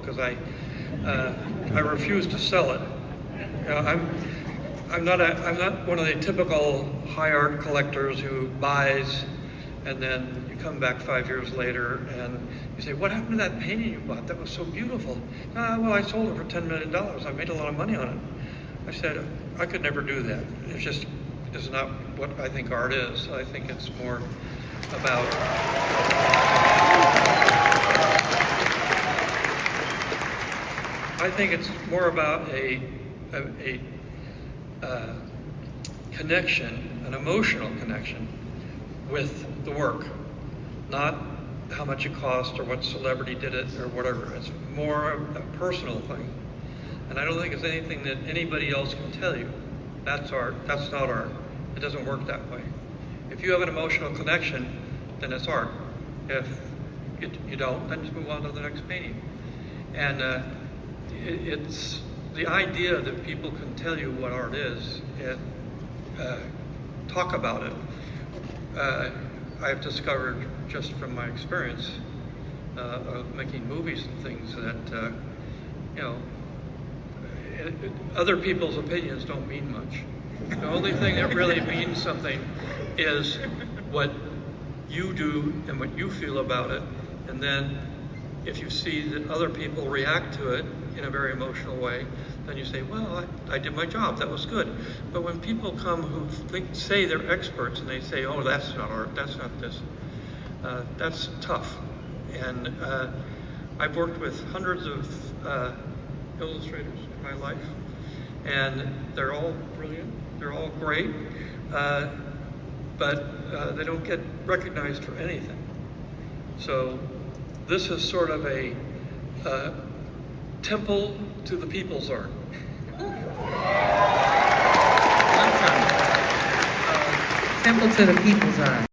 because I refuse to sell it. I'm not one of the typical high art collectors who buys and then you come back 5 years later and you say, what happened to that painting you bought? That was so beautiful. Well, I sold it for $10 million. I made a lot of money on it. I said, I could never do that. It's not what I think art is. I think it's more about a connection, an emotional connection with the work, not how much it cost or what celebrity did it or whatever. It's more a personal thing. And I don't think it's anything that anybody else can tell you. That's art. That's not art. It doesn't work that way. If you have an emotional connection, then it's art. If you don't, then just move on to the next painting. And it's the idea that people can tell you what art is and talk about it. I've discovered just from my experience of making movies and things that other people's opinions don't mean much. The only thing that really means something is what you do and what you feel about it. And then if you see that other people react to it in a very emotional way, then you say, well, I did my job, that was good. But when people come who say they're experts and they say, oh, that's not art, that's not this, that's tough. And I've worked with hundreds of illustrators in my life, and they're all brilliant, they're all great, but they don't get recognized for anything. So this is sort of a temple to the people's art. Temple to the people's art.